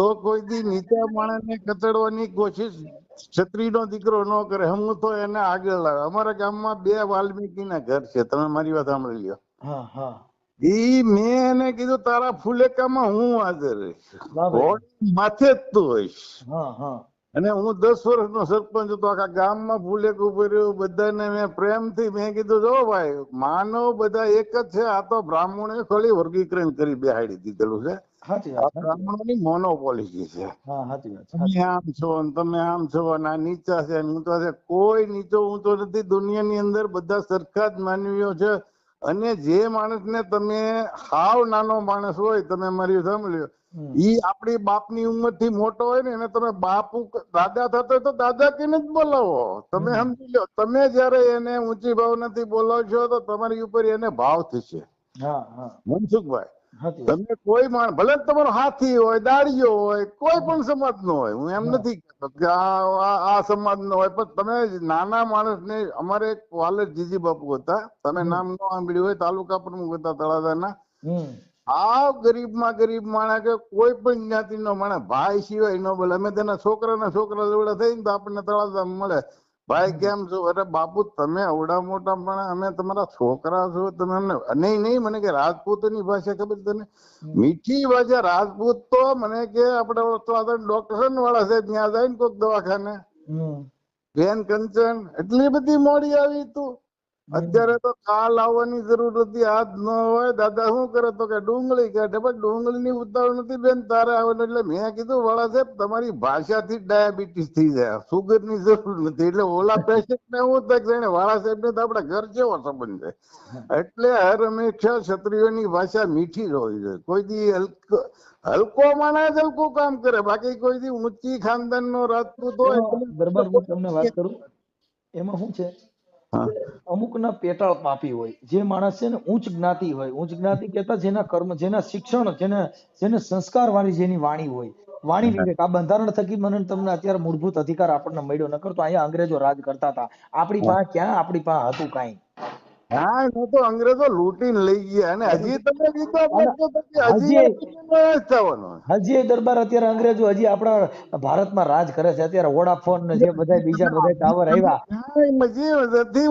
તો કોઈ દી નીચા માણસને કચડવાની કોશિશ ક્ષત્રિયનો દીકરો ન કરે. હું તો એને આગળ લાવે. અમારા ગામમાં 2 વાલ્મીકીના ઘર છે, તમે મારી વાત સાંભળી લ્યો. હા હા મેં એને કીધું તારા ફુલેકામાં હું હાજર રહીશ, ઘોડી માથે જ તું હોઈશ. હા હા અને હું 10 વર્ષનો સરપંચ હતો, આખા ગામમાં ફુલેક ઉભો રહ્યો, બધાને મેં પ્રેમથી મેં કીધું જો ભાઈ માનવ બધા એક જ છે, આ તો બ્રાહ્મણે ખાલી વર્ગીકરણ કરી બેહાડી દીધેલું છે. આ બ્રાહ્મણોની મોનોપોલિસી છે. તમે આમ છો ને તમે આમ છો ને આ નીચા છે ને ઊંચા છે. કોઈ નીચો ઊંચો નથી. દુનિયાની અંદર બધા સરખા જ માનવીઓ છે. અને જે માણસને તમે હાવ નાનો માણસ હોય, તમે મારી સાંભળ્યો, ઈ આપણી બાપની ઉંમર થી મોટો હોય ને એને તમે બાપુ દાદા થતો હોય તો દાદા કહીને જ બોલાવો. તમે સમજી લો, તમે જયારે એને ઊંચી ભાવનાથી બોલાવશો તો તમારી ઉપર એને ભાવ થશે. મનસુખભાઈ, તમે કોઈ માણસ ભલે તમારો હાથી હોય, દાળીયો હોય, કોઈ પણ સમાજ નો હોય, હું એમ નથી કહેતો કે આ સમાજ નો હોય, પણ તમે નાના માણસ ને, અમારે એક વાલે જીજી બાપુ હતા, તમે નામ ન સાંભળ્યું હોય, તાલુકા પ્રમુખ હતા તળાજાના. આ ગરીબમાં ગરીબ માણસ કે કોઈ પણ જ્ઞાતિનો માણસ ભાઈ સિવાય ન બોલે. અમે તેના છોકરા જેવડા થઈને તો આપણને તળાજા મળે, ભાઈ કેમ છો? અરે બાપુ તમે અવડા મોટા પણ અમે તમારા છોકરા છો, તમે અમને નહીં મને કે રાજપૂતની ભાષા ખબર તને? મીઠી ભાષા. રાજપૂત તો મને કે આપણે ડોક્ટર વાળા છે ત્યાં જાય ને કોઈક દવાખાને, બેન કંચન એટલી બધી મોડી આવી તું. અત્યારે તો કાલ આવવાની જરૂર હતી, આજ ન હોય. દાદા શું કરે તો કે ડુંગળી કાઢે, પણ ડુંગળી ની ઉતાવળ નથી બેન, તારે આવવાનું. એટલે મેં કીધું વાળા સાહેબ તમારી ભાષાથી ડાયાબિટીસ થઈ જાય, સુગર ની જરૂર નથી. એટલે ઓલા પેશન્ટ ને એવું થાય વાળા સાહેબ ને તો આપડે ઘર જેવો સંબંધ છે. એટલે હર હંમેશા ક્ષત્રિયોની ભાષા મીઠી જ હોવી જોઈએ. કોઈ દી હલકો માણસ હલકું કામ કરે, બાકી કોઈ દી ઊંચી ખાનદાન નો રાજપૂત હોય. દરબાર હું તમને વાત કરું, એમાં શું છે, અમુક ના પેટાળ પાપી હોય. જે માણસ છે ને ઉચ્ચ જ્ઞાતિ હોય, ઉચ્ચ જ્ઞાતિ કહેતા જેના કર્મ, જેના શિક્ષણ, જેને સંસ્કાર વાળી જેની વાણી હોય, વાણી વિવેક. આ બંધારણ થકી મને તમને અત્યારે મૂળભૂત અધિકાર આપણને મળ્યો. નકર તો અહીંયા અંગ્રેજો રાજ કરતા હતા. આપણી પાસે ક્યાં, આપણી પાસે હતું કાંઈ. હા, તો અંગ્રેજો લૂંટીને લઈ ગયા. અને હજી તમે હજી દરબાર અત્યારે અંગ્રેજો હજી આપણા ભારતમાં રાજ કરે છે. અત્યારે વોડાફોન ને જે બધા બીજા બધા ટાવર આવ્યા.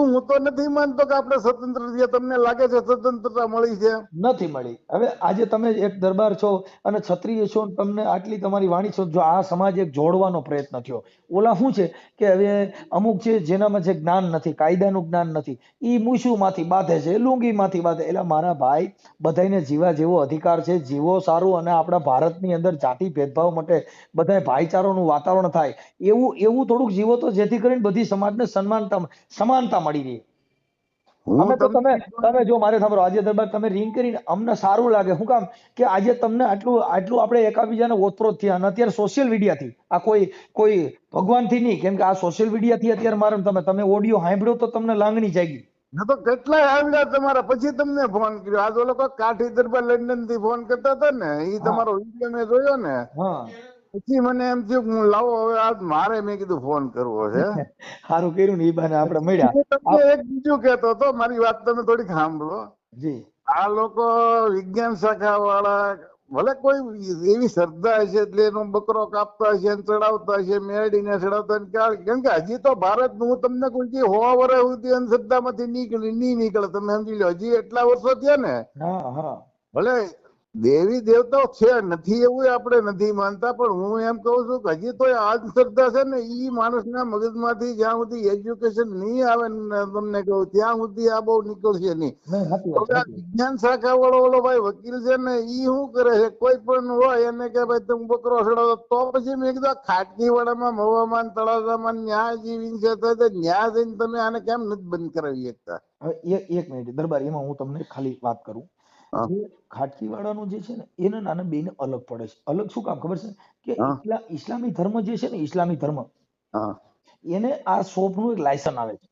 હું તો નથી માનતો કે આપણે સ્વતંત્ર છીએ. તમને લાગે છે સ્વતંત્રતા મળી છે? નથી મળી. હવે આજે તમે એક દરબાર છો અને ક્ષત્રિય છો, તમને આટલી તમારી વાણી છો, જો આ સમાજ એક જોડવાનો પ્રયત્ન થયો. ઓલા શું છે કે હવે અમુક છે જેનામાં જે જ્ઞાન નથી, કાયદાનું જ્ઞાન નથી, ઈ મૂછુમાંથી બાંધે છે, લુંગીમાંથી બાંધે. એટલે મારા ભાઈ, બધાને જીવા જેવો અધિકાર છે, જીવો સારું. અને આપણા ભારતની અંદર જાતિ ભેદભાવ માટે બધા ભાઈચારાનું વાતાવરણ થાય એવું થોડુંક જીવો તો જેથી કરીને બધી સમાજને સમાનતા મળી રહે. અમે તો તમે જો મારે સાંભળો, આજે દરબાર તમે રિંગ કરીને અમને સારું લાગે. શું કામ કે આજે તમને આટલું આપણે એકાબીજાને ઓતપ્રોત થયા. અને અત્યારે સોશિયલ મીડિયાથી આ કોઈ ભગવાનથી નહીં, કેમ કે આ સોશિયલ મીડિયાથી અત્યારે મારે તમે ઓડિયો સાંભળ્યો તો તમને લાગણી જાગી. તો કેટલાય આવ્યા તમારા, પછી તમને ફોન કર્યો. આજ ઓલો કાઠી દરબાર લંડન થી ફોન કરતા હતા ને, એ તમારો વિડીયો મેં જોયો ને, પછી મને એમ થયું હું લાવો હવે આજ મારે, મેં કીધું ફોન કરવો છે. સારું કર્યું ને, એ બાને આપણે મળ્યા. એક બીજું કહેતો હતો, મારી વાત તમે થોડીક સાંભળો. આ લોકો વિજ્ઞાન શાખા વાળા ભલે કોઈ એવી શ્રદ્ધા હશે એટલે એનો બકરો કાપતા હશે, ચડાવતા હશે, મેળીને ચડાવતા. કેમ કે હજી તો ભારત, હું તમને કોઈ 100 વર્ષ સુધી અંધશ્રદ્ધા માંથી નહીં નીકળે. તમે સમજી લો, હજી એટલા વર્ષો થયા ને. ભલે દેવી દેવતાઓ છે, નથી એવું આપણે નથી માનતા, પણ હું એમ કઉ છું કે હજી તો આ શ્રદ્ધા છે ને, ઈ માણસના મગજમાંથી જ્યાં સુધી એજ્યુકેશન નહીં આવે ને, તમને કહું ત્યાં સુધી આ બહુ નીકળશે નહીં. વિજ્ઞાન શાખા વાળો ઓલો ભાઈ વકીલ છે ને, ઈ શું કરે છે, કોઈ પણ હોય એને કે ભાઈ તમે બકરો છોડાવો, તો પછી મેં કીધું ખાટકી વાળામાં, મહુવામાં, તળાજામાં ન્યાય જીવી છે, ન્યાય જઈને તમે આને કેમ નથી બંધ કરાવી શકતા? એક મિનિટ દરબાર, એમાં હું તમને ખાલી વાત કરું. જે ખાટકી વાળાનું જે છે ને, એને નાના બેને અલગ પડે છે. અલગ શું કામ ખબર છે કે ઇસ્લામી ધર્મ જે છે ને, ઇસ્લામી ધર્મ, એને આ શોપ નું એક લાયસન્સ આવે છે.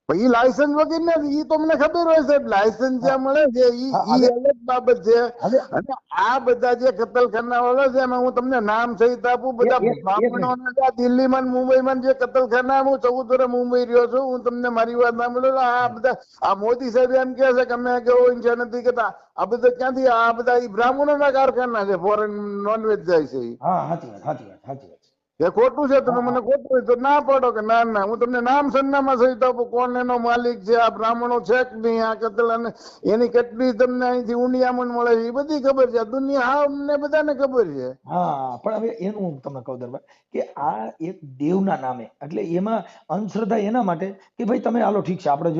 પણ ઈ લાયસન્સ વગર નથી, ઈ તો મને ખબર હોય સાહેબ, લાયસન્સ જ્યાં મળે છે ઈ અલગ બાબત છે. હવે અને આ બધા જે કતલખાના વાળા છે એમાં હું તમને નામ સહિત આપું, બધા એક મિનિટ બ્રાહ્મણોના દિલ્હીમાં મુંબઈમાં જે કતલખાના, હું 14 વર્ષ મુંબઈ રહ્યો છું, હું તમને મારી વાત સાંભળો. આ બધા આ મોદી સાહેબ એમ કે છે કે અમે કેવો ઈચ્છા નથી કરતા, આ બધા ક્યાંથી, આ બધા ઈ બ્રાહ્મણોના કારખાના છે, ફોરેન નોનવેજ જાય છે ઈ. હા સાચી વાત સાચી વાત સાચી વાત એ ખોટું છે, તમે હા મને ખોટું હોય તો ના પાડો કે ના ના, હું તમને નામ સરનામા સહિત આપું, કોણ એનો માલિક છે, આ બ્રાહ્મણો છે કે નહીં, આ કતલ, અને એની કેટલી તમને અહીંથી ઊંડિયામણ મળે છે એ બધી ખબર છે, દુનિયા હા અમને બધાને ખબર છે. હા પણ હવે એનું હું તમને કહું દરબાર કે આ એક દેવના નામે, એટલે એમાં અંધશ્રદ્ધા એના માટે કે ભાઈ તમે હાલો ઠીક છે, આપણે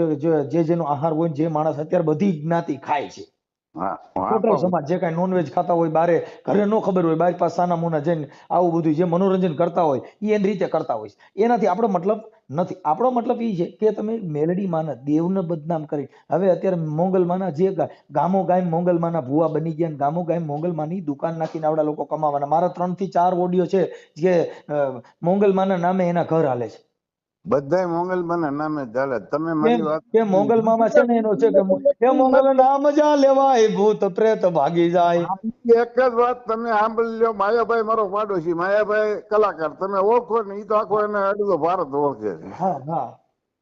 જે જેનો આહાર હોય ને, જે માણસ અત્યારે બધી જ્ઞાતિ ખાય છે, હા હા ટોટલ સમાજ જે કાંઈ નોનવેજ ખાતા હોય, બારે ઘરે ન ખબર હોય, બાર પાસે સાના મુના જઈને આવું બધું જે મનોરંજન કરતા હોય એ એની રીતે કરતા હોય છે. એનાથી આપણો મતલબ નથી. આપણો મતલબ એ છે કે તમે મેલડી માના દેવને બદનામ કરી, હવે અત્યારે મોંગલમાના જે ગામો ગામ મોંગલમાના ભૂવા બની ગયા, ગામો ગામ મોંગલમાની દુકાન નાખીને આવડા લોકો કમાવાના. મારા 3 થી 4 ઓડિયો છે જે મોંગલમાના નામે એના ઘર હાલે છે. બધાય મોંગલમાના નામે ચાલે. તમે કેમ મારી વાત કે મોંગલમામાં છે ને એનો છે કે મોંગલ નામ જા લેવાય ભૂત પ્રેત ભાગી જાય. એક જ વાત તમે સાંભળી લો, માયાભાઈ મારો પાડોશી, માયાભાઈ કલાકાર, તમે ઓળખો ને, ઈ તો આખો એને અડધો ભારત ઓળખે છે. હા હા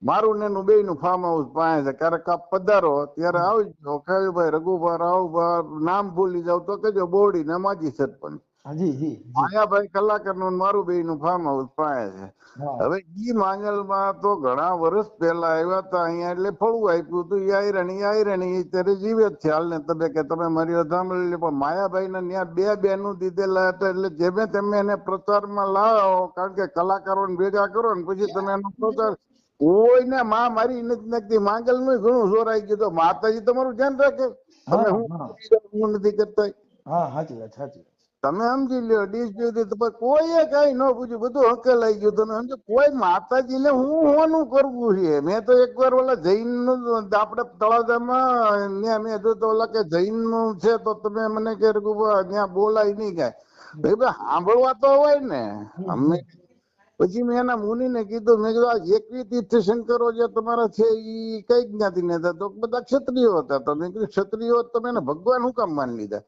મારું ને એનું બેયનું ફાર્મ હાઉસ પાસે છે, ક્યારેક આપ પધારો ત્યારે આવજો, ખેયુભાઈ, રઘુભાઈ, રાવભાઈ, નામ ભૂલી જાવ તો કહેજો, બોરડી ને માજી સરપંચ. જી જી જી માયાભાઈ કલાકાર નું મારું બેયનું ફાર્મ હાઉસ પાસે છે. હા હવે ઈ માંગલમાં તો ઘણા વર્ષ પહેલા આવ્યા હતા અહીંયા, એટલે ફળું આપ્યું હતું, ઈ આયરણી અત્યારે જીવે જ છે હાલ ને તમે કે તમે મારી વાત સાંભળી લે. પણ માયાભાઈ ને ત્યાં 2 બહેનું દીધેલા હતા, એટલે જેમે તમે એને પ્રચારમાં લાવો, કારણ કે કલાકારોને ભેગા કરો ને પછી તમે એનો પ્રચાર, કોઈને માં મારી નથી નાખતી, માંગલ નું ઘણું જોરાઈ ગયું. તો માતાજી તમારું ધ્યાન રાખે, તમે હા હું નથી કરતા, હા સાચી વાત સાચી વાત. તમે સમજી લ્યો. ડીશ જોઈ કોઈએ કઈ ન પૂછ્યું, બધું હકેલાઈ ગયું. તમે સમજો, કોઈ માતાજીને હું હોનું કરવું છે. મેં તો એકવાર ઓલા જૈન નું, આપણે તળાજામાં ત્યાં મેં જોતો, ઓલા કે જૈન નું છે તો તમે મને કે ત્યાં બોલાય નહીં કાંઈ, ભાઈ સાંભળવા તો હોય ને. અમે પછી મેં એના મુનિને કીધું, મેં કીધું આ 21 તીર્થશંકરો જે તમારા છે એ કઈ જ્ઞાતિ ને હતા? તો બધા ક્ષત્રિયો હતા. તો મેં કીધું ક્ષત્રિયો તમે એને ભગવાન શું કામ માની લીધા?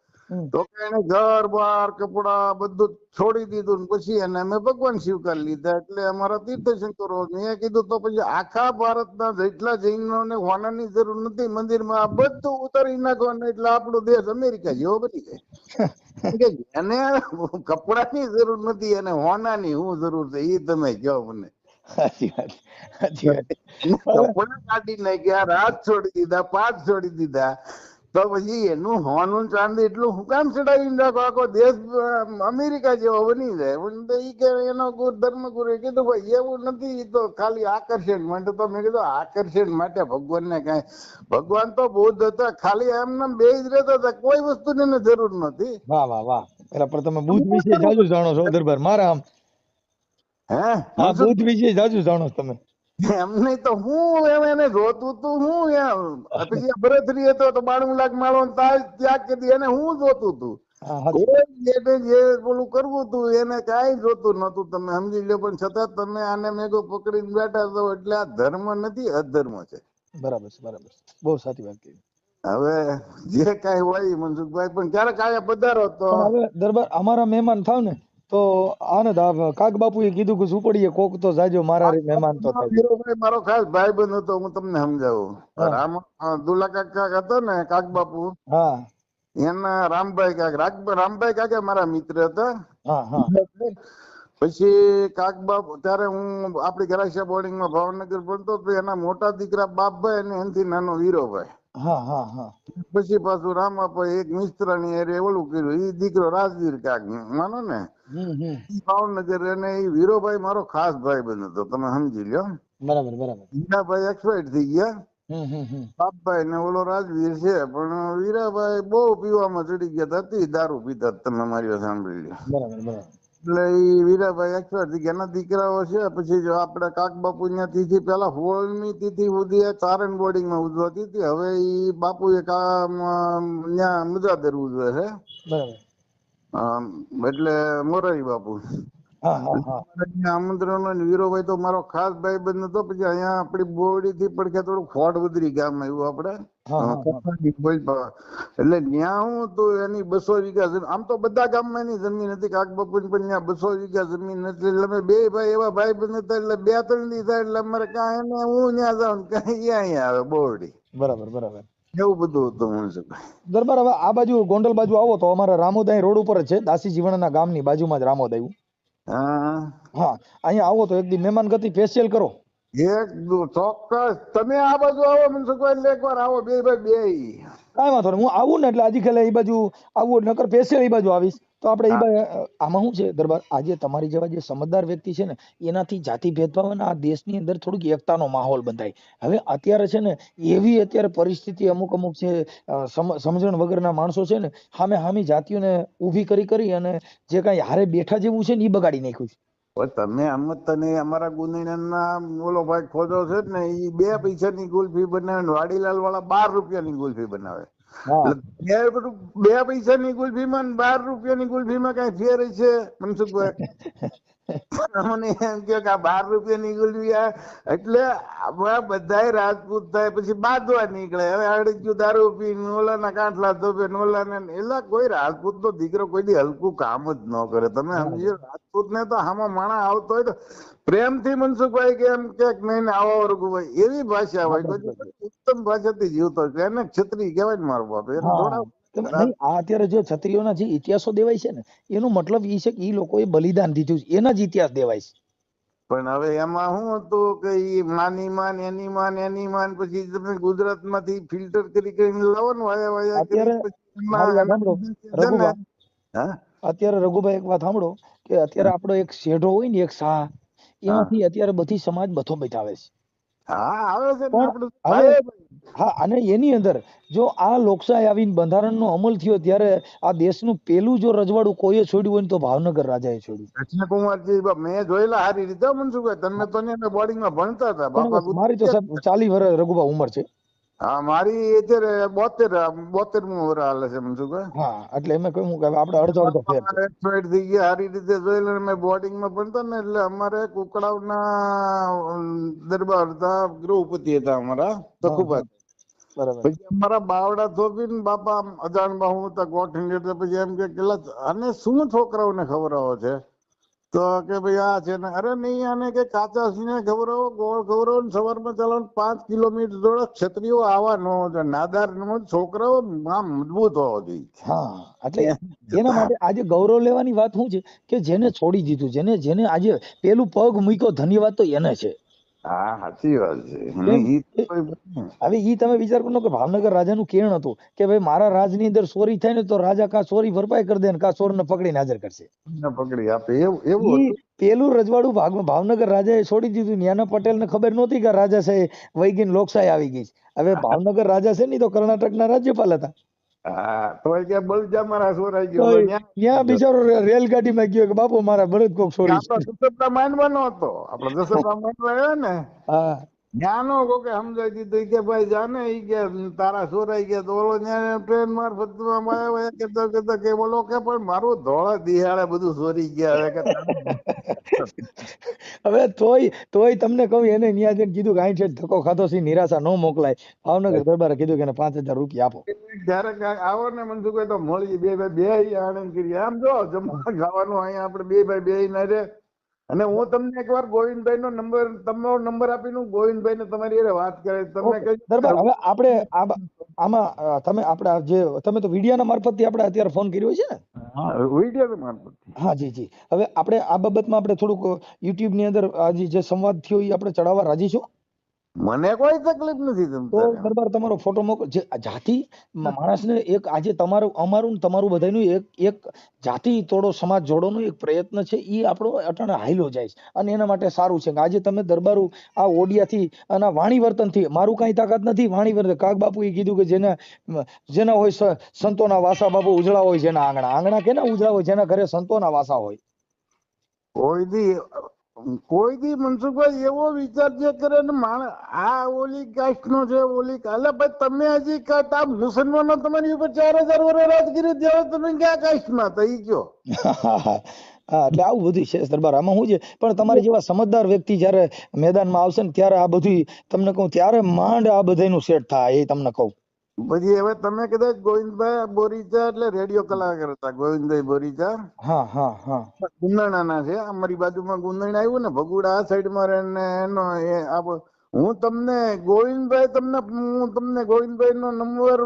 તો કે એને ઘર બાર કપડા બધું છોડી દીધું ને પછી એને અમે ભગવાન સ્વીકારી લીધા, એટલે અમારા તીર્થશંકરો. મેં કીધું તો પછી આખા ભારતના જેટલા જૈનોને હોનાની જરૂર નથી, મંદિરમાં આ બધું ઉતારી નાખવાનું, એટલે આપણો દેશ અમેરિકા જેવો બની જાય. એને કપડાની જરૂર નથી, એને હોનાની શું જરૂર છે એ તમે કહો મને. સાચી વાત સાચી વાત. કપડા કાઢી નાખ્યા, રાત છોડી દીધા, પાઠ છોડી દીધા, તો પછી એનું હોનું ચાંદી એટલું હું કામ ચડાવી નાખો? આખો દેશ અમેરિકા જેવો બની જાય. પણ તો ઈ કે એનો ધર્મગુરુએ કીધું ભાઈ એવું નથી, ઈ તો ખાલી આકર્ષણ માટે. તો મેં કીધું આકર્ષણ માટે ભગવાનને કાંઈ, ભગવાન તો બુદ્ધ હતા, ખાલી એમને બે જ રહેતા હતા, કોઈ વસ્તુની એને જરૂર નથી. વાહ વાહ વાહ. એટલે પણ તમે બુદ્ધ વિશે જાજુ જાણો છો દરબાર મારા. આમ હે હા, મનસુખ, બુદ્ધ વિશે જાજુ જાણો છો તમે. એમ નહીં તો હું એને જોતું તું, હું એમ પછી ભરતરી હતો તો 92 લાખ માળો ત્યાગ કરી, એને હું જોતું તું? હા સાચી વાત. કોઈ એને જે બોલું કરવું તું એને કાંઈ જોતું નતું, તમે સમજી લો. પણ છતાં તમે આને મેઘો પકડીને બેઠા છો, એટલે આ ધર્મ નથી, અધર્મ છે. બરાબર છે બરાબર છે, બહુ સાચી વાત કહી. હવે જે કાંઈ હોય મનસુખભાઈ, પણ ક્યારેક આયા પધારો તો. પણ હવે દરબાર અમારા મહેમાન થાવ ને તો આને કાક બાપુએ કીધું કે ઝૂંપડીએ કોક તો જાજો, મારા રે મહેમાન તો થાય. વીરભાઈ મારો ખાસ ભાઈબંધ હતો, હું તમને સમજાવું. હા રામ દુલ્લા કાકા હતા ને, કાક બાપુ, હા એના રામભાઈ કાકા, રામભાઈ કાકા મારા મિત્ર હતા. હા હા પછી કાકબાપ, ત્યારે હું આપણી ગરાસિયા બોર્ડિંગમાં ભાવનગર ભણતો, તો એના મોટા દીકરા બાપભાઈ અને એનાથી નાનો વીરોભાઈ. હા હા હા પછી પાછું રામાભાઈ એક મિસ્ત્રાની હારે ઓલું કર્યું, ઈ દીકરો રાજવીર કાક માનો ને, હમ. ઈ ભાવનગર. અને ઈ વીરોભાઈ મારો ખાસ ભાઈબંધ હતો, તમે સમજી લ્યો. બરાબર બરાબર. વીરાભાઈ એક્સપાયર્ડ થઈ ગયા. હમ. બાપભાઈ ને ઓલો રાજવીર છે, પણ વીરાભાઈ બહુ પીવામાં ચડી ગયા હતા, અતિ દારૂ પીતા હતા, તમે મારી વાત સાંભળી લ્યો. બરાબર બરાબર. એટલે ઈ વીરાભાઈ એક્સપાયર થઈ ગયા. એના દીકરાઓ છે. પછી જો આપણે કાકબાપુ ની તિથિ પેલા 16મી તિથિ સુધી ચારણ બોર્ડિંગ માં ઉજવાતી હતી, હવે ઈ બાપુ ત્યાં મુજાદર ઉજવે છે. બરાબર. એટલે મોરારી બાપુ. હા હા હા આમંત્રણ હોય ને વીરોભાઈ તો મારો ખાસ ભાઈબંધ હતો. પછી અહીંયા આપડી બોરડી થી પડખે થોડું ખોડવદરી ગામ આવ્યું આપડે હા હા હા કથાની બોલપા. એટલે ત્યાં હું તો એની 200 વીઘા જમીન, આમ તો બધા ગામમાં એની જમીન હતી, કાકબાપુ પણ ત્યાં 200 વીઘા જમીન હતી. એટલે અમે બે ભાઈ એવા ભાઈબંધ હતા, એટલે 2-3 દી થાય એટલે અમારે કાંઈ એને હું ત્યાં જાઉં ને કાંઈ અહીંયા આવે બોરડી, બરાબર બરાબર. એવું બધું હતું મનસુખભાઈ. દરબાર હવે આ બાજુ ગોંડલ બાજુ આવો તો અમારા રામોદ અહીં રોડ ઉપર જ છે, દાસી જીવણના ગામની બાજુમાં જ રામોદ આવ્યું. હા હા અહીંયા આવો તો એક દી મહેમાન ગતિ સ્પેશિયલ કરો. ચોક્કસ તમે આ બાજુ આવો મનસુખભાઈ, એટલે એકવાર આવો બે ભાઈ બે. કાંઈ વાંધો નહીં, હું આવું ને એટલે આજે ખેલે એ બાજુ આવું, નકર સ્પેશિયલ એ બાજુ આવીશ. તો આપણે એ બાજુ આમાં શું છે દરબાર, આજે તમારી જેવા જે સમજદાર વ્યક્તિ છે ને એનાથી જાતિ ભેદભાવ અને આ દેશની અંદર થોડીક એકતાનો માહોલ બંધાય. હવે અત્યારે છે ને એવી અત્યારે પરિસ્થિતિ અમુક છે, સમજણ વગરના માણસો છે ને હામી જાતિઓને ઊભી કરી અને જે કાંઈ હારે બેઠા જેવું છે ને એ બગાડી નાખ્યું છે. તમે સમજતા નહીં, અમારા ગુંદીના ઓલો ભાઈ ખોજો છે ને, એ 2 પૈસાની ગુલ્ફી બનાવે ને વાડીલાલ વાળા 12 રૂપિયાની ગુલ્ફી બનાવે. એટલે 2 પૈસાની ગુલ્ફીમાં ને 12 રૂપિયાની ગુલ્ફીમાં કઈ ફેર છે મનસુખભાઈ? મને એમ કે આ 12 રૂપિયાની ગુલ્ફી એટલે આપણા બધાય રાજપૂત થાય પછી બાંધવા નીકળે. હવે આડજ્યું દારૂ પીને ઓલાના કાંઠલા ધોબે ઓલાને, એટલે કોઈ રાજપૂત નો દીકરો કોઈ દી હલકું કામ જ ન કરે. તમે સમજો, રાજપૂત ને તો આમાં માણા આવતો હોય તો પ્રેમથી મનસુખભાઈ કે એમ કે નહીં આવો રઘુભાઈ, એવી ભાષા હોય, ઉત્તમ ભાષાથી જીવતો એને ક્ષત્રિય કહેવાય ને મારો બાપ. એને થોડા નહીં આ અત્યારે જે ક્ષત્રિયોના જે ઇતિહાસો દેવાય છે ને એનો મતલબ એ છે કે એ લોકોએ બલિદાન દીધું છે, એના જ ઇતિહાસ દેવાય છે. પણ હવે એમાં શું હતું કે માની માન એની માન એની માન, પછી તમે ગુજરાત માંથી ફિલ્ટર કરીને લાવો ને અત્યારે રઘુભાઈ એક વાત સાંભળો કે અત્યારે આપણો એક શેઢો હોય ને એક શાહ, એમાંથી અત્યારે બધી સમાજ બથો બેઠાવે છે. હા આવે છે પણ હવે હા, અને એની અંદર જો આ લોકશાહી આવીને બંધારણનો અમલ થયો ત્યારે આ દેશનું પેલું જો રજવાડું કોઈએ છોડ્યું હોય ને તો ભાવનગર રાજાએ છોડ્યું. કૃષ્ણકુમારજી મેં જોયેલા સારી રીતે મનસુખભાઈ, તમે તો ને બોર્ડિંગમાં ભણતા હતા બાપા. મારી તો સાહેબ 40 વર્ષ રઘુભા ઉંમર છે. હા મારી અત્યારે 72મું વર્ષ હાલે છે મનસુખભાઈ. હા એટલે એમ કહ્યું કે આપણે અડધો ફેર એક્સપાયર થઈ ગયા સારી રીતે જોયેલા. મેં બોર્ડિંગમાં ભણતા ને એટલે અમારે કુકડાવના દરબાર હતા, ગૃહપતિ હતા અમારા તખુભાઈ. પછી અમારા બાવડા થોપીને બાપા અજાણબા હું હતા ગોઠીને, એટલે પછી એમ કે આને શું છોકરાઓને ખવડાવો છે? તો કે ભાઈ આ છે ને, અરે નહીં આને કે કાચા સિંહ ખવડાવો, ગોળ ખવડાવો ને સવારમાં ચાલો 5 કિલોમીટર દોડો. ક્ષત્રિયો આવા ન હોય, નાદાર છોકરાઓ આમ મજબૂત હોવો જોઈએ. હા એટલે એના માટે આજે ગૌરવ લેવાની વાત શું છે કે જેને છોડી દીધું, જેને આજે પેલું પગ મૂક્યો, ધન્યવાદ તો એને છે. હા સાચી વાત છે. હવે ઈ તમે વિચાર કરો કે ભાવનગર રાજાનું કેણ હતું કે ભાઈ મારા રાજની અંદર ચોરી થાય ને તો રાજા કા ચોરી ભરપાઈ કરી દે ને કા ચોરને પકડીને હાજર કરશે, પકડી આપે એવું. પેલું રજવાડું ભાવનગર રાજાએ છોડી દીધું. ન્યાના પટેલને ખબર નહોતી કે રાજા છે વૈગીન લોકશાહી આવી ગઈ. હવે ભાવનગર રાજા છે ને તો કર્ણાટકના રાજ્યપાલ હતા. હા તો ક્યાં બળજા મારા ચોરાઈ ગયો, ત્યાં બિચારો રેલગાડીમાં ગયો કે બાપુ મારા બળદ કોક ચોરી. દશરથા માનવાનો હતો, આપડે દશરથા માનવા આવ્યો ને, હા જ્ઞાનો કોકે સમજાઈ દીધું કે ભાઈ જાને ઈ કે તારા ચોરાઈ ગયા. તો ઓલો ટ્રેન મારફત કેતા કે બોલો કે પણ મારું ધોળા દિહાડે બધું ચોરી ગયા. હવે તોય તમને કહું એને ન્યા જઈને કીધું કે અહીં છે ધક્કો ખાધો છે, નિરાશા ન મોકલાય. ભાવનગર દરબારે કીધું કે 5000 રૂપિયા આપો. જયારે આવો ને મનસુખભાઈ તો મળી બે આનંદ કરીએ. આમ જો જમવા ખાવાનું અહીંયા આપડે બે ભાઈ બે ના રે. અને હું તમને એકવાર ગોવિંદભાઈ નો નંબર, તમારો નંબર આપીને ગોવિંદભાઈ ને તમારી વાત કરે. તમને દરબાર હવે આપણે આમાં તમે તો વિડિયાના મારફત થી આપણે અત્યારે ફોન કર્યો છે ને? હા વિડિયા મારફત. હા જી. હવે આપણે આ બાબતમાં આપણે થોડુંક યુટ્યુબ ની અંદર આજે જે સંવાદ થયો એ આપણે ચડાવવા રાજી છો? મને કોઈ તકલીફ નથી. તો દરબાર તમારો ફોટો મોકલો. જે જાતિ માણસને એક આજે તમારું અમારું તમારું બધાનું એક જાતિ તોડો સમાજ જોડોનો એક પ્રયત્ન છે, એ આપણો અટાણે હાઈલો જાય છે. અને એના માટે સારું છે કે આજે તમે દરબારું આ ઓડિયાથી અને વાણી વર્તનથી, મારું કાંઈ તાકાત નથી વાણી વર્તન. કાક બાપુ એ કીધું કે જેના હોય સંતોના વાસા બાપુ ઉજળા હોય, જેના આંગણા કેના ઉજળા હોય, જેના ઘરે સંતોના વાસા હોય. કોઈ દી મનસુખભાઈ એવો વિચાર જે કરે ને માણસ આ ઓલી કાસ્ટ નો છે, ઓલી એટલે ભાઈ તમે હજી આ મુસલમાનો તમારી ઉપર 4000 વર્ષ રાજ કરી દેવો, તમે ક્યાં કાસ્ટ માં થઈ ગયો? હા એટલે આવું બધું છે દરબાર. આમાં શું છે પણ તમારી જેવા સમજદાર વ્યક્તિ જ્યારે મેદાનમાં આવશે ને ત્યારે આ બધું તમને કહું ત્યારે માંડ આ બધાનું સેટ થાય એ તમને કહું. પછી હવે તમે કદાચ ગોવિંદભાઈ બોરીચા એટલે રેડિયો કલાકાર હતા ગોવિંદભાઈ બોરીચા, હા હા હા ગુંદરણાના છે. અમારી બાજુમાં ગુંદરણા આવ્યું ને ભગુડા આ સાઈડમાં રહે ને એનો હું તમને ગોવિંદભાઈ નો નંબર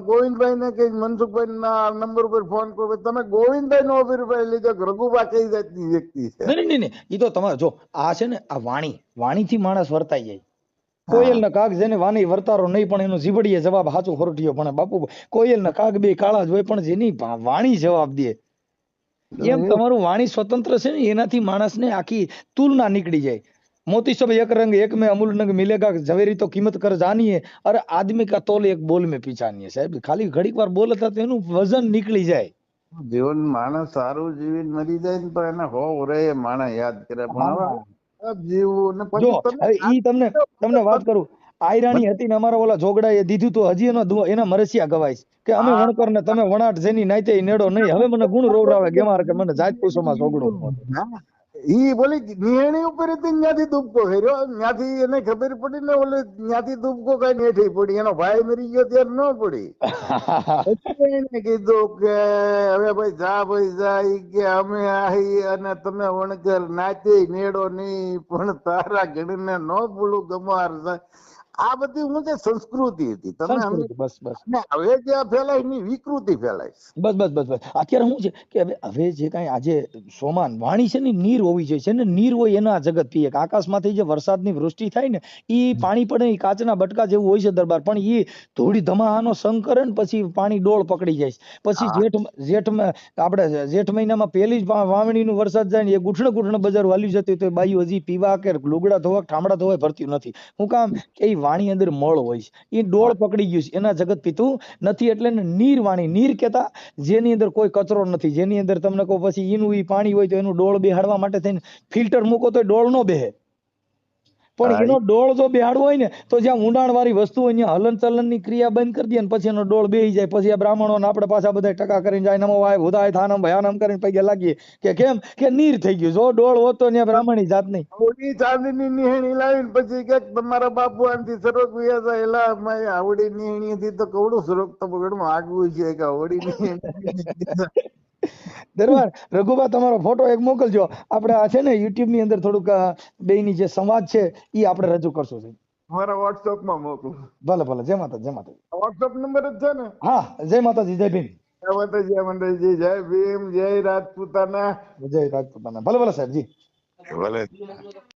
ગોવિંદભાઈ ને કે મનસુખભાઈ ના નંબર ઉપર ફોન કરો. તમે ગોવિંદભાઈ નો અભિપ્રાય લીધો કે રઘુબા કઈ જાતની વ્યક્તિ છે. નહીં નહીં નહીં એ તો તમારે જો આ છે ને આ વાણીથી માણસ વર્તાઈ જાય. કોયલ ના કાગ જેને વાણી વર્તારો નહીં પણ એનો જીબડીએ જવાબ સાચું ખોટું પણ બાપુ કોયલ ના કાગ બે કાળા જ હોય પણ જેની વાણી જવાબ દે એમ તમારું વાણી સ્વતંત્ર છે ને એનાથી માણસને આખી તુલના નીકળી જાય. मोती सब एक रंग एक में अमूल नंग मिलेगा झवेरी तो कीमत कर जानी है अरे आदमी का तोल एक बोल में पीछानी है साहब खाली घડીક વાર બોલતા તો એનું વજન નીકળી જાય. જીવન માણસ સારું જીવીને મરી જાય ને તો એને હો રે માણસ યાદ કરે પણ હવે જીવવું ને જો પછી હવે ઈ તમને વાત કરું આયરાણી હતી ને અમારા ઓલા જોગડાએ દીધું તો હજી એના મરસિયા ગવાય કે અમે વણકર ને તમે વણાટ જેની નાઈતે નેડો નહીં હવે મને ગુણ રોવરાવે ગેમાર કે મને જાત પૂછોમાં જોગડો ઈ બોલી નિયણી ઉપર હતી ત્યાંથી દુબકો કર્યો ત્યાંથી એને ખબર પડી ને ઓલે ત્યાંથી દુબકો કઈ નેઠી પડી એનો ભાઈ મરી ગયો ત્યારે ન પડી. એને કીધું કે હવે ભાઈ જા ઈ કે અમે આહી અને તમે વણકર નાચે નેડો નહીં પણ તારા ઘડીને ન ભૂલું ગમાર. આ બધી હું છે સંસ્કૃતિ હતી તમે બસ બસ હવે જ્યાં ફેલાય એની વિકૃતિ ફેલાય. બસ બસ બસ બસ અત્યારે શું છે કે હવે જે કઈ આજે સોમાન વાણી છે ને નીર હોવી જોઈએ છે ને નીર હોય એના જગત પીએ. આકાશમાંથી જે વરસાદની વૃષ્ટિ થાય ને ઈ પાણી પડે ઈ કાચના બટકા જેવું હોય છે દરબાર પણ ઈ થોડી ધમાહાનો સંગ કરે ને પછી પાણી ડોળ પકડી જાય. પછી જેઠમાં આપણે જેઠ મહિનામાં પહેલી જ વાવણીનું વરસાદ જાય ને એ ગુઠણ બજાર વાલી જતી તો બાયું હજી પીવા કે લુગડા ધોવા ઠામડા ધોવા ભરતી નથી. હું કામ કે વાણી અંદર મળ હોય છે એ ડોળ પકડી ગયું છે એના જગત પીતું નથી એટલે નીર વાણી નીર કેતા જેની અંદર કોઈ કચરો નથી જેની અંદર તમને કહો પછી એનું ઈ પાણી હોય તો એનું ડોળ બેહાડવા માટે થઈને ફિલ્ટર મૂકો તો ડોળ નો બેહે પણ એનો ડોળ જો બેહાડવો હોય ને તો જ્યાં ઊંડાણ વાળી વસ્તુ હોય ત્યાં હલન ચલન ની ક્રિયા બંધ કરી દે ને પછી એનો ડોળ બેહી જાય. પછી આ બ્રાહ્મણો આપણે પાછા બધા ટકા કરીને જાય નમો વાય ભૂદાય થાનમ ભયાનમ કરીને પગે લાગીએ કે કેમ કે નીર થઈ ગયું જો ડોળ હોત તો ત્યાં બ્રાહ્મણી જાત નહીં. આવડી ચાંદીની નિહણી લાવીને પછી કે તમારા બાપુ આનથી સરોગ વ્યા જાયેલા મારી આવડી નિહણી થી તો કવડું સરોગ તો ઘણું આગવું છે કે આવડી નિહણી. દરબાર રઘુબા તમારો ફોટો એક મોકલજો આપણે આ છે ને યુટ્યુબ ની અંદર થોડુંક બેયની જે સંવાદ છે ઈ આપણે રજૂ કરશું. મારા વોટ્સએપ માં મોકલો. ભલે ભલે જય માતા વોટ્સએપ નંબર જ છે ને? હા જય માતાજી જય ભીમ. જય માતાજી જય મંડળજી જય ભીમ જય રાજપૂતાના જય રાજપૂતાના. ભલે ભલે સાહેબજી ભલે.